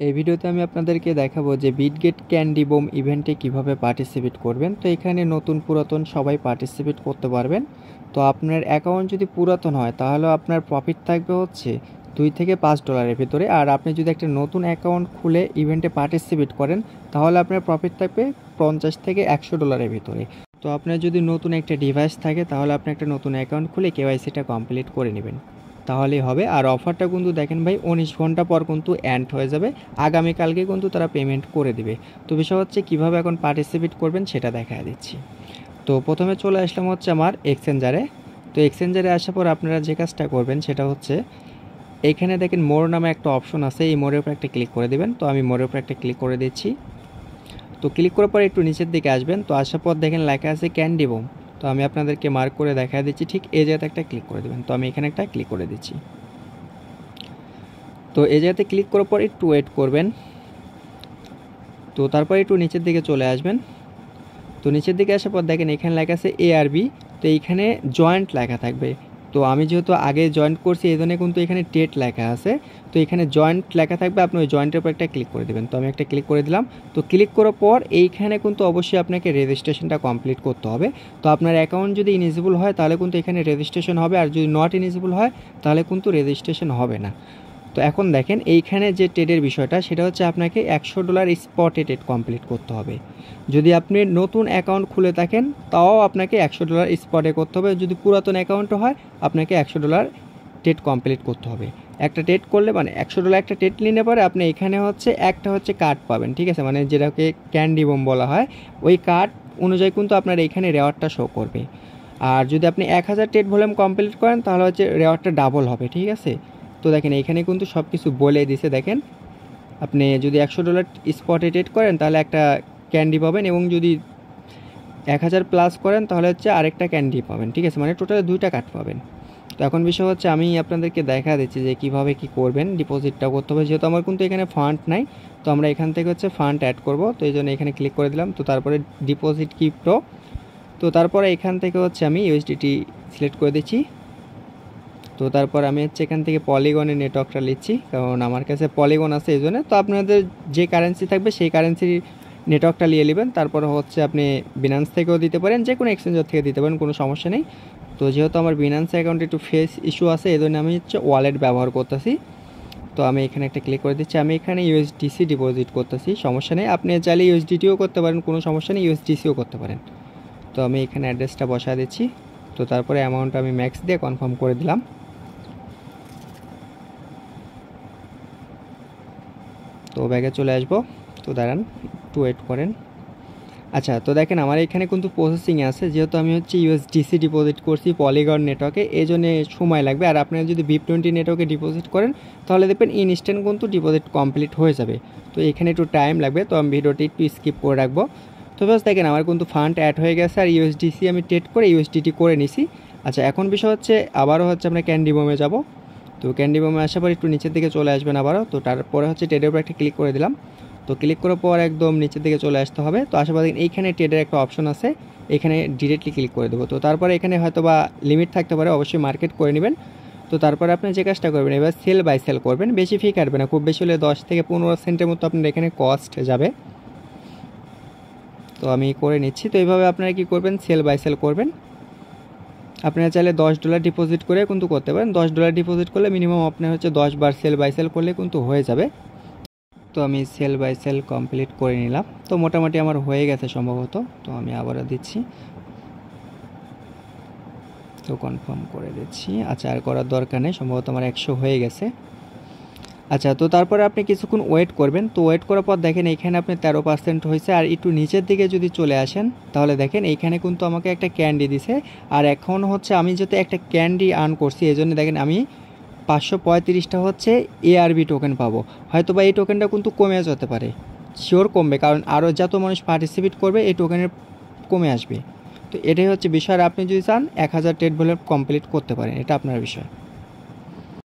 এই ভিডিওতে আমি আপনাদেরকে দেখাবো যে বিটগেট ক্যান্ডি বোম ইভেন্টে কিভাবে পার্টিসিপেট করবেন। তো এখানে নতুন পুরাতন সবাই পার্টিসিপেট করতে পারবেন। তো আপনার অ্যাকাউন্ট যদি পুরাতন হয় তাহলে আপনার প্রফিট থাকবে হচ্ছে $2 থেকে $5 ভিতরে। আর আপনি যদি একটা নতুন অ্যাকাউন্ট খুলে ইভেন্টে পার্টিসিপেট করেন তাহলে আপনার প্রফিট থাকবে $50 থেকে $100 ভিতরে। তো আপনার যদি নতুন একটা ডিভাইস থাকে তাহলে আপনি একটা নতুন অ্যাকাউন্ট খুলে কেওয়াইসিটা কমপ্লিট করে নেবেন, তাহলেই হবে। আর অফারটা কিন্তু দেখেন ভাই 19 ঘন্টা পর কিন্তু এন্ড হয়ে যাবে, আগামীকালকে কিন্তু তারা পেমেন্ট করে দিবে। তো বিষয় হচ্ছে কীভাবে এখন পার্টিসিপেট করবেন সেটা দেখা দিচ্ছি। তো প্রথমে চলে আসলাম হচ্ছে আমার এক্সচেঞ্জারে। তো এক্সচেঞ্জারে আসার পর আপনারা যে কাজটা করবেন সেটা হচ্ছে এইখানে দেখেন মোর নামে একটা অপশন আছে, এই মোরের উপর একটা ক্লিক করে দেবেন। তো আমি মোরের উপর একটা ক্লিক করে দিচ্ছি। তো ক্লিক করার পর একটু নিচের দিকে আসবেন। তো আসার পর দেখেন লেখা আছে ক্যান্ডি বোম। তো আমি আপনাদেরকে মার্ক করে দেখা দিচ্ছি, ঠিক এই জায়গাতে একটা ক্লিক করে দেবেন। তো আমি এখানে একটা ক্লিক করে দিচ্ছি। তো এই জায়গাতে ক্লিক করার পর একটু ওয়েট করবেন। তো তারপর একটু নিচের দিকে চলে আসবেন। তো নিচের দিকে আসার পর দেখেন এখানে লেখা আছে ARB। তো এইখানে জয়েন্ট লেখা থাকবে। তো আমি যেহেতু আগে জয়েন্ট করছি এই জন্য কিন্তু এখানে টেট লেখা আছে। তো এখানে জয়েন্ট লেখা থাকবে, আপনি ওই জয়েন্টের উপর একটা ক্লিক করে দেবেন। তো আমি একটা ক্লিক করে দিলাম। তো ক্লিক করার পর এইখানে কিন্তু অবশ্যই আপনাকে রেজিস্ট্রেশনটা কমপ্লিট করতে হবে। তো আপনার অ্যাকাউন্ট যদি ইনিজিবল হয় তাহলে কিন্তু এখানে রেজিস্ট্রেশন হবে, আর যদি নট ইনিজিবল হয় তাহলে কিন্তু রেজিস্ট্রেশন হবে না। তো এখন দেখেন এইখানে যে ট্রেডের বিষয়টা সেটা হচ্ছে আপনাকে $100 স্পটে ট্রেড কমপ্লিট করতে হবে। যদি আপনি নতুন অ্যাকাউন্ট খুলে থাকেন তাও আপনাকে $100 স্পটে করতে হবে। যদি পুরাতন অ্যাকাউন্টও হয় আপনাকে $100 ট্রেড কমপ্লিট করতে হবে। একটা ট্রেড করলে মানে $100 একটা ট্রেড নিলে পরে আপনি এখানে হচ্ছে একটা হচ্ছে কার্ড পাবেন, ঠিক আছে, মানে যেটাকে ক্যান্ডি বোম বলা হয়। ওই কার্ড অনুযায়ী কিন্তু আপনার এইখানে রেওয়ার্ডটা শো করবে। আর যদি আপনি 1000 ট্রেড ভলিউম কমপ্লিট করেন তাহলে হচ্ছে রেওয়ার্ডটা ডাবল হবে, ঠিক আছে। তো দেখেন এইখানে কিন্তু সব কিছু বলে দিছে। দেখেন আপনি যদি $100 স্পটে ট্রেড করেন তাহলে একটা ক্যান্ডি পাবেন, এবং যদি 1000 প্লাস করেন তাহলে হচ্ছে আরেকটা ক্যান্ডি পাবেন, ঠিক আছে, মানে টোটাল 2টা কার্ড পাবেন। তো এখন বিষয় হচ্ছে আমি আপনাদেরকে দেখা দিচ্ছি যে কিভাবে কি করবেন। ডিপোজিটটা করতে হবে, যেহেতু আমার কিন্তু এখানে ফান্ড নাই। তো আমরা এখান থেকে হচ্ছে ফান্ড অ্যাড করব। তো এই জন্য এখানে ক্লিক করে দিলাম। তো তারপরে ডিপোজিট ক্রিপ্টো। তো তারপরে এখান থেকে হচ্ছে আমি USDT সিলেক্ট করে দিচ্ছি। তো তারপর আমি হচ্ছে এখান থেকে পলিগনের নেটওয়ার্কটা নিচ্ছি, কারণ আমার কাছে পলিগন আছে এই জন্য। তো আপনাদের যে কারেন্সি থাকবে সেই কারেন্সির নেটওয়ার্কটা নিয়ে নেবেন। তারপর হচ্ছে আপনি বিনান্স থেকেও দিতে পারেন, যে কোনো এক্সচেঞ্জার থেকে দিতে পারেন, কোনো সমস্যা নেই। তো যেহেতু আমার বিনান্স অ্যাকাউন্টে একটু ফেস ইস্যু আছে এই জন্য আমি হচ্ছে ওয়ালেট ব্যবহার করতেছি। তো আমি এখানে একটা ক্লিক করে দিচ্ছি। আমি এখানে USDC ডিপোজিট করতেছি, সমস্যা নেই। আপনি চাইলে USDTও করতে পারেন, কোনো সমস্যা নেই, USDCও করতে পারেন। তো আমি এখানে অ্যাড্রেসটা বসা দিচ্ছি। তো তারপরে অ্যামাউন্ট আমি ম্যাক্স দিয়ে কনফার্ম করে দিলাম। তো ব্যাগে চলে আসবো। তো দাঁড়ান একটু ওয়েট করেন। আচ্ছা, তো দেখেন আমার এখানে কিন্তু প্রসেসিংয়ে আছে, যেহেতু আমি হচ্ছে USDC ডিপোজিট করছি পলিগন নেটওয়ার্কে, এই জন্য সময় লাগবে। আর আপনারা যদি BIP20 নেটওয়ার্কে ডিপোজিট করেন তাহলে দেখবেন ইনস্ট্যান্ট কিন্তু ডিপোজিট কমপ্লিট হয়ে যাবে। তো এখানে একটু টাইম লাগবে, তো আমি ভিডিওটি একটু স্কিপ করে রাখবো। তো বাস দেখেন আমার কিন্তু ফান্ড অ্যাড হয়ে গেছে, আর USDC আমি ট্রেড করে USDT করে নিছি। আচ্ছা, এখন বিষয় হচ্ছে আবারও হচ্ছে আমরা ক্যান্ডি বোমে যাবো। তো ক্যান্ডি বোমে আসার পর একটু নিচের দিকে চলে আসবেন আবারও। তো তারপরে হচ্ছে ট্রেডের উপর একটা ক্লিক করে দিলাম। তো ক্লিক করার পর একদম নিচের দিকে চলে আসতে হবে। তো আশেপাশে এইখানে ট্রেডের একটা অপশন আছে, এখানে ডিরেক্টলি ক্লিক করে দেবো। তো তারপরে এখানে হয়তো বা লিমিট থাকতে পারে, অবশ্যই মার্কেট করে নেবেন। তো তারপরে আপনি যে কাজটা করবেন এবার সেল বাই সেল করবেন, বেশি ফি কাটবে না, খুব বেশি হলে 10 থেকে 15 সেন্টের মতো আপনার এখানে কস্ট যাবে। তো আমি করে নিচ্ছি। তো এইভাবে আপনারা কি করবেন, সেল বাই সেল করবেন। আপনারা চাইলে $10 ডিপোজিট করে কিন্তু করতে পারেন। $10 ডিপোজিট করলে মিনিমাম আপনার হচ্ছে 10 বার সেল বাই সেল করলে কিন্তু হয়ে যাবে। তো আমি সেল বাই সেল কমপ্লিট করে নিলাম। তো মোটামুটি আমার হয়ে গেছে সম্ভবত। তো আমি আবারও দিচ্ছি, তো কনফার্ম করে দিচ্ছি। আচ্ছা, আর করার দরকার নেই, সম্ভবত আমার 100 হয়ে গেছে। আচ্ছা, তো তারপরে আপনি কিছুক্ষণ ওয়েট করবেন। তো ওয়েট করার পর দেখেন এইখানে আপনি 13% হয়েছে। আর একটু নিচের দিকে যদি চলে আসেন তাহলে দেখেন এইখানে কিন্তু আমাকে একটা ক্যান্ডি দিছে। আর এখন হচ্ছে আমি যাতে একটা ক্যান্ডি আর্ন করছি এই জন্য দেখেন আমি 535টা হচ্ছে ARB টোকেন পাবো। হয়তো বা এই টোকেনটা কিন্তু কমে যেতে পারে, শিওর কমবে, কারণ আরও যত মানুষ পার্টিসিপেট করবে এই টোকেনের কমে আসবে। তো এটাই হচ্ছে বিষয়। আর আপনি যদি চান 1000 ট্রেড ভলিউম কমপ্লিট করতে পারেন, এটা আপনার বিষয়।